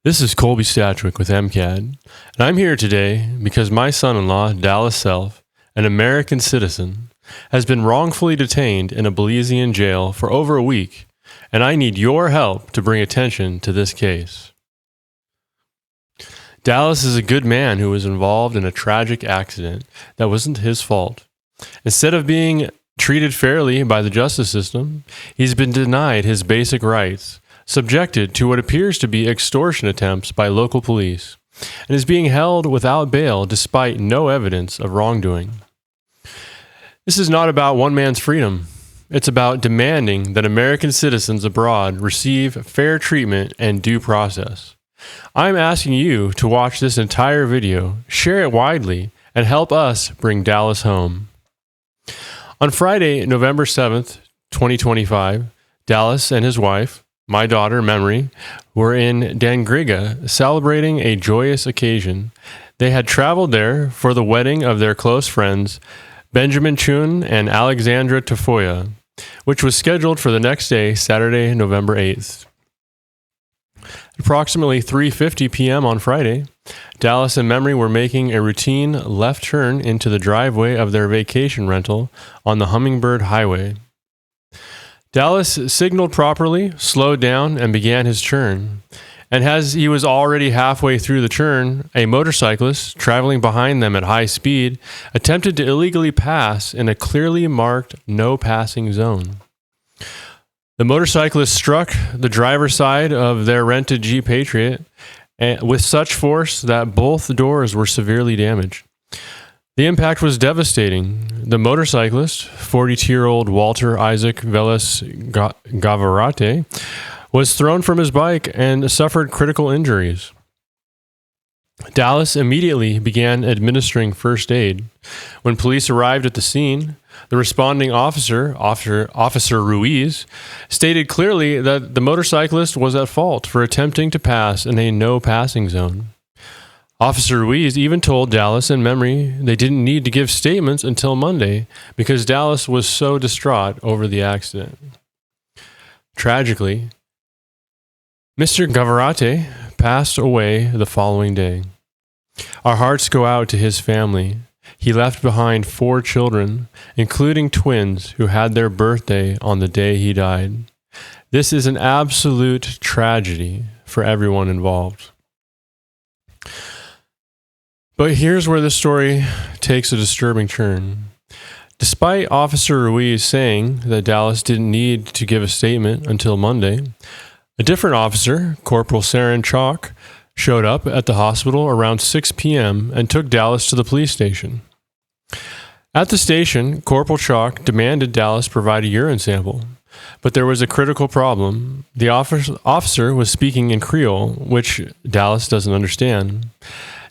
This is Colby Statwick with MCAD, and I'm here today because my son-in-law, Dallas Self, an American citizen, has been wrongfully detained in a Belizean jail for over a week, and I need your help to bring attention to this case. Dallas is a good man who was involved in a tragic accident that wasn't his fault. Instead of being treated fairly by the justice system, he's been denied his basic rights, subjected to what appears to be extortion attempts by local police, and is being held without bail despite no evidence of wrongdoing. This is not about one man's freedom. It's about demanding that American citizens abroad receive fair treatment and due process. I'm asking you to watch this entire video, share it widely, and help us bring Dallas home. On Friday, November 7th, 2025, Dallas and his wife, my daughter, Memory, were in Dangriga celebrating a joyous occasion. They had traveled there for the wedding of their close friends, Benjamin Chun and Alexandra Tafoya, which was scheduled for the next day, Saturday, November 8th. At approximately 3:50 p.m. on Friday, Dallas and Memory were making a routine left turn into the driveway of their vacation rental on the Hummingbird Highway. Dallas signaled properly, slowed down, and began his turn. And as he was already halfway through the turn, a motorcyclist, traveling behind them at high speed, attempted to illegally pass in a clearly marked no passing zone. The motorcyclist struck the driver's side of their rented Jeep Patriot with such force that both doors were severely damaged. The impact was devastating. The motorcyclist, 42-year-old Walter Isaac Velas Gavarate, was thrown from his bike and suffered critical injuries. Dallas immediately began administering first aid. When police arrived at the scene, the responding officer, Officer Ruiz, stated clearly that the motorcyclist was at fault for attempting to pass in a no-passing zone. Officer Ruiz even told Dallas and Memory they didn't need to give statements until Monday because Dallas was so distraught over the accident. Tragically, Mr. Gavarate passed away the following day. Our hearts go out to his family. He left behind 4 children, including twins who had their birthday on the day he died. This is an absolute tragedy for everyone involved. But here's where the story takes a disturbing turn. Despite Officer Ruiz saying that Dallas didn't need to give a statement until Monday, a different officer, Corporal Saren Chalk, showed up at the hospital around 6 p.m. and took Dallas to the police station. At the station, Corporal Chalk demanded Dallas provide a urine sample, but there was a critical problem. The officer was speaking in Creole, which Dallas doesn't understand.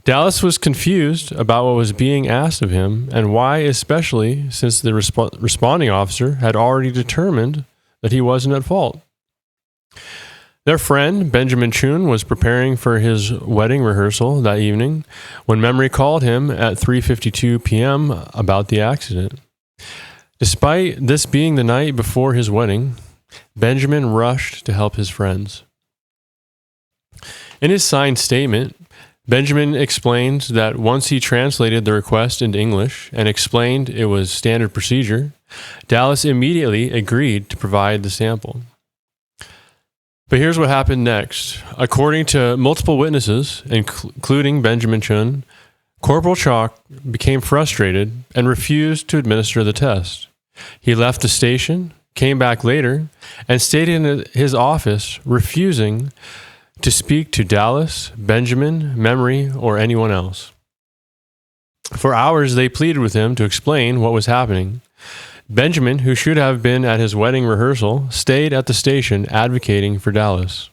Dallas was confused about what was being asked of him and why, especially since the responding officer had already determined that he wasn't at fault. Their friend, Benjamin Chun, was preparing for his wedding rehearsal that evening when Memory called him at 3:52 p.m. about the accident. Despite this being the night before his wedding, Benjamin rushed to help his friends. In his signed statement, Benjamin explained that once he translated the request into English and explained it was standard procedure, Dallas immediately agreed to provide the sample. But here's what happened next. According to multiple witnesses, including Benjamin Chun, Corporal Chalk became frustrated and refused to administer the test. He left the station, came back later, and stayed in his office, refusing to speak to Dallas, Benjamin, Memory, or anyone else. For hours, they pleaded with him to explain what was happening. Benjamin, who should have been at his wedding rehearsal, stayed at the station advocating for Dallas.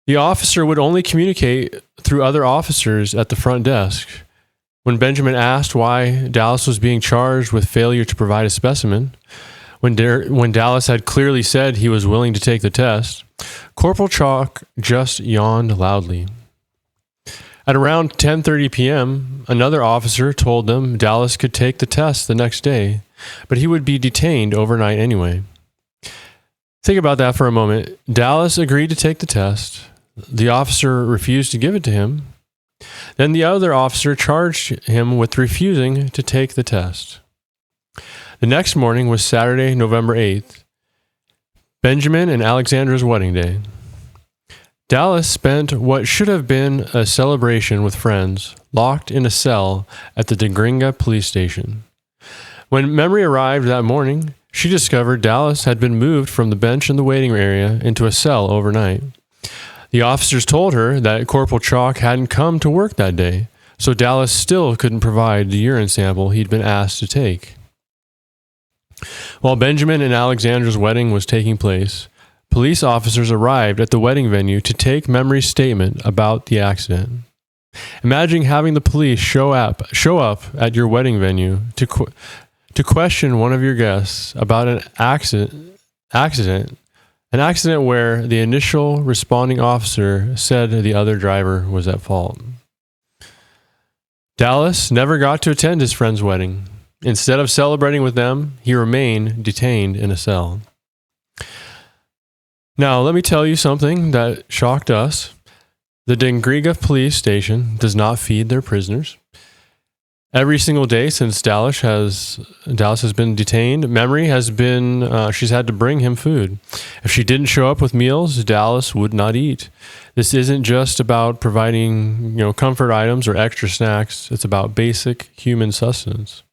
The officer would only communicate through other officers at the front desk. When Benjamin asked why Dallas was being charged with failure to provide a specimen, when Dallas had clearly said he was willing to take the test, Corporal Chalk just yawned loudly. At around 10:30 p.m., another officer told them Dallas could take the test the next day, but he would be detained overnight anyway. Think about that for a moment. Dallas agreed to take the test. The officer refused to give it to him. Then the other officer charged him with refusing to take the test. The next morning was Saturday, November 8th, Benjamin and Alexandra's wedding day. Dallas spent what should have been a celebration with friends, locked in a cell at the Dangriga police station. When Memory arrived that morning, she discovered Dallas had been moved from the bench in the waiting area into a cell overnight. The officers told her that Corporal Chalk hadn't come to work that day, so Dallas still couldn't provide the urine sample he'd been asked to take. While Benjamin and Alexandra's wedding was taking place, police officers arrived at the wedding venue to take Memory's statement about the accident. Imagine having the police show up at your wedding venue to question one of your guests about an accident where the initial responding officer said the other driver was at fault. Dallas never got to attend his friend's wedding. Instead of celebrating with them, he remained detained in a cell. Now, let me tell you something that shocked us. The Dangriga police station does not feed their prisoners. Every single day since Dallas has been detained, Memory has been, she's had to bring him food. If she didn't show up with meals, Dallas would not eat. This isn't just about providing, comfort items or extra snacks. It's about basic human sustenance.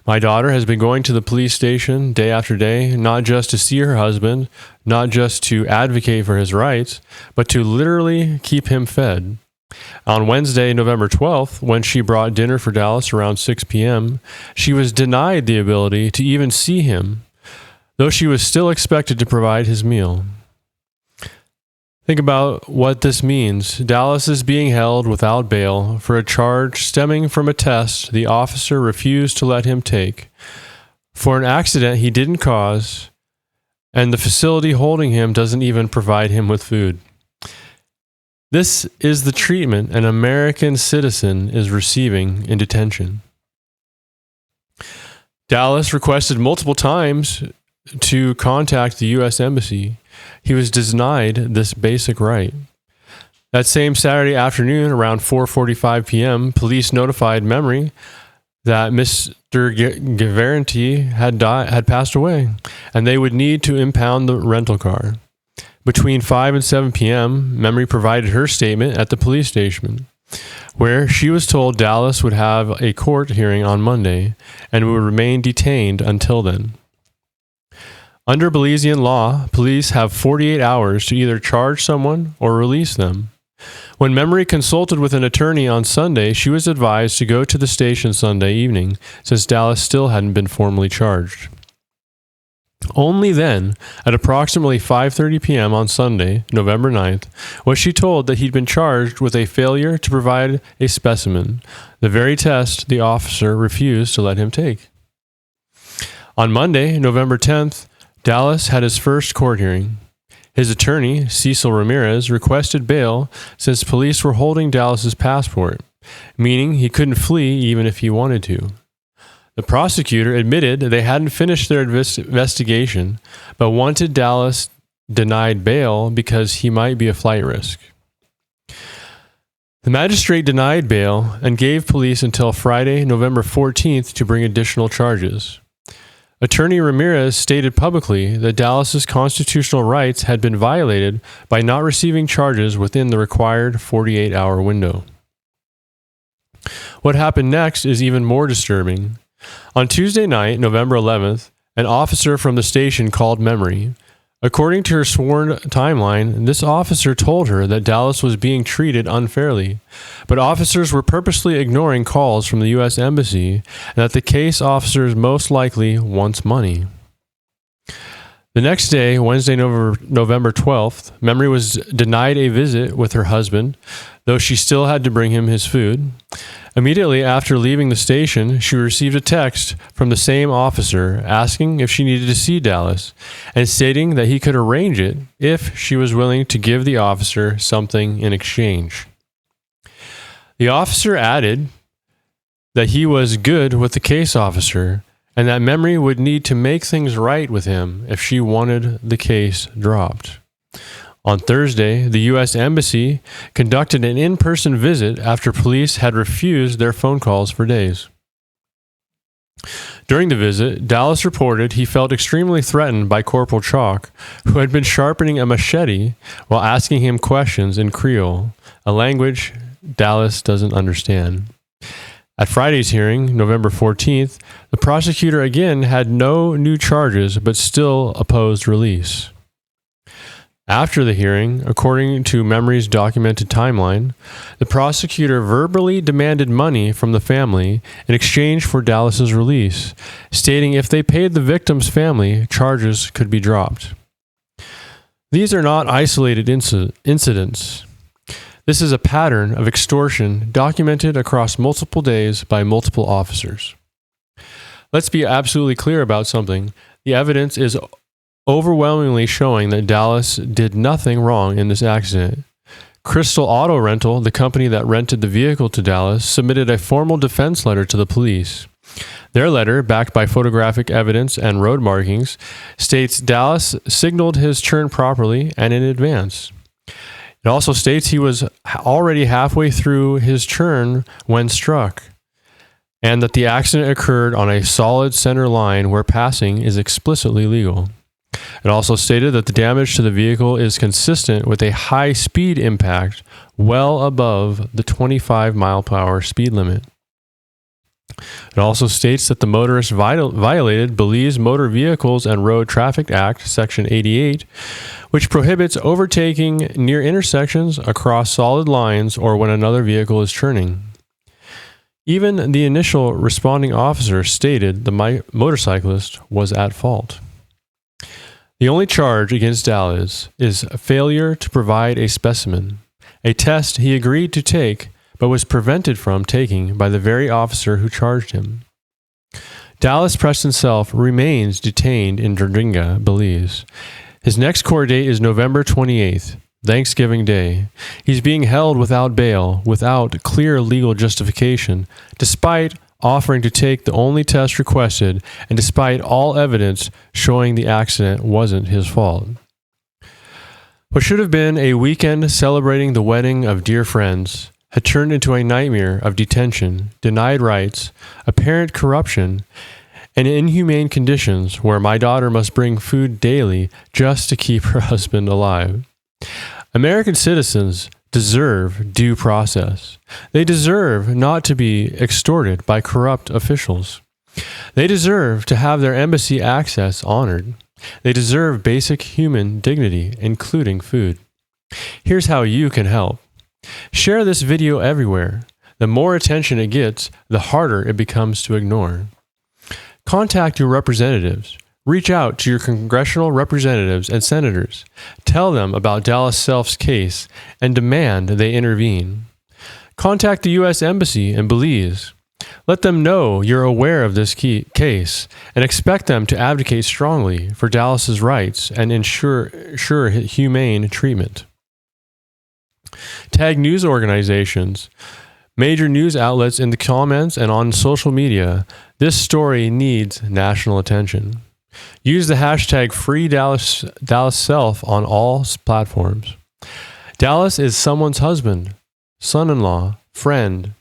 My daughter has been going to the police station day after day, not just to see her husband, not just to advocate for his rights, but to literally keep him fed. On Wednesday, November 12th, when she brought dinner for Dallas around 6 p.m., she was denied the ability to even see him, though she was still expected to provide his meal. Think about what this means. Dallas is being held without bail for a charge stemming from a test the officer refused to let him take, for an accident he didn't cause, and the facility holding him doesn't even provide him with food. This is the treatment an American citizen is receiving in detention. Dallas requested multiple times to contact the U.S. Embassy. He was denied this basic right. That same Saturday afternoon, around 4:45 p.m., police notified Memory that Mr. Gavarenti had passed away, and they would need to impound the rental car. Between 5 and 7 p.m., Memory provided her statement at the police station, where she was told Dallas would have a court hearing on Monday and would remain detained until then. Under Belizean law, police have 48 hours to either charge someone or release them. When Memory consulted with an attorney on Sunday, she was advised to go to the station Sunday evening, since Dallas still hadn't been formally charged. Only then, at approximately 5:30 p.m. on Sunday, November 9th, was she told that he'd been charged with a failure to provide a specimen, the very test the officer refused to let him take. On Monday, November 10th, Dallas had his first court hearing. His attorney, Cecil Ramirez, requested bail since police were holding Dallas's passport, meaning he couldn't flee even if he wanted to. The prosecutor admitted they hadn't finished their investigation, but wanted Dallas denied bail because he might be a flight risk. The magistrate denied bail and gave police until Friday, November 14th to bring additional charges. Attorney Ramirez stated publicly that Dallas's constitutional rights had been violated by not receiving charges within the required 48-hour window. What happened next is even more disturbing. On Tuesday night, November 11th, an officer from the station called Memory. According to her sworn timeline, this officer told her that Dallas was being treated unfairly, but officers were purposely ignoring calls from the U.S. Embassy and that the case officers most likely wants money. The next day, Wednesday, November 12th, Memory was denied a visit with her husband, though she still had to bring him his food. Immediately after leaving the station, she received a text from the same officer asking if she needed to see Dallas and stating that he could arrange it if she was willing to give the officer something in exchange. The officer added that he was good with the case officer and that Memory would need to make things right with him if she wanted the case dropped. On Thursday, the U.S. Embassy conducted an in-person visit after police had refused their phone calls for days. During the visit, Dallas reported he felt extremely threatened by Corporal Chalk, who had been sharpening a machete while asking him questions in Creole, a language Dallas doesn't understand. At Friday's hearing, November 14th, the prosecutor again had no new charges but still opposed release. After the hearing, according to Memory's documented timeline, the prosecutor verbally demanded money from the family in exchange for Dallas's release, stating if they paid the victim's family, charges could be dropped. These are not isolated incidents. This is a pattern of extortion documented across multiple days by multiple officers. Let's be absolutely clear about something. The evidence is overwhelmingly showing that Dallas did nothing wrong in this accident. Crystal Auto Rental, the company that rented the vehicle to Dallas, submitted a formal defense letter to the police. Their letter, backed by photographic evidence and road markings, states Dallas signaled his turn properly and in advance. It also states he was already halfway through his turn when struck, and that the accident occurred on a solid center line where passing is explicitly legal. It also stated that the damage to the vehicle is consistent with a high-speed impact well above the 25 mile-per-hour speed limit. It also states that the motorist violated Belize Motor Vehicles and Road Traffic Act, Section 88, which prohibits overtaking near intersections across solid lines or when another vehicle is turning. Even the initial responding officer stated the motorcyclist was at fault. The only charge against Dallas is failure to provide a specimen, a test he agreed to take but was prevented from taking by the very officer who charged him. Dallas Preston Self remains detained in Dangriga, Belize. His next court date is November 28th, Thanksgiving Day. He's being held without bail, without clear legal justification, despite offering to take the only test requested, and despite all evidence showing the accident wasn't his fault. What should have been a weekend celebrating the wedding of dear friends had turned into a nightmare of detention, denied rights, apparent corruption, and inhumane conditions where my daughter must bring food daily just to keep her husband alive. American citizens deserve due process. They deserve not to be extorted by corrupt officials. They deserve to have their embassy access honored. They deserve basic human dignity, including food. Here's how you can help. Share this video everywhere. The more attention it gets, the harder it becomes to ignore. Contact your representatives. Reach out to your congressional representatives and senators. Tell them about Dallas Self's case and demand they intervene. Contact the U.S. Embassy in Belize. Let them know you're aware of this case and expect them to advocate strongly for Dallas's rights and ensure humane treatment. Tag news organizations, major news outlets in the comments and on social media. This story needs national attention. Use the hashtag #FreeDallasSelf on all platforms. Dallas is someone's husband, son-in-law, friend.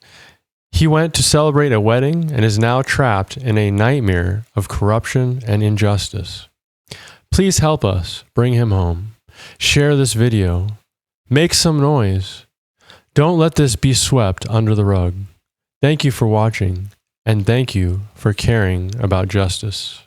He went to celebrate a wedding and is now trapped in a nightmare of corruption and injustice. Please help us bring him home. Share this video. Make some noise. Don't let this be swept under the rug. Thank you for watching, and thank you for caring about justice.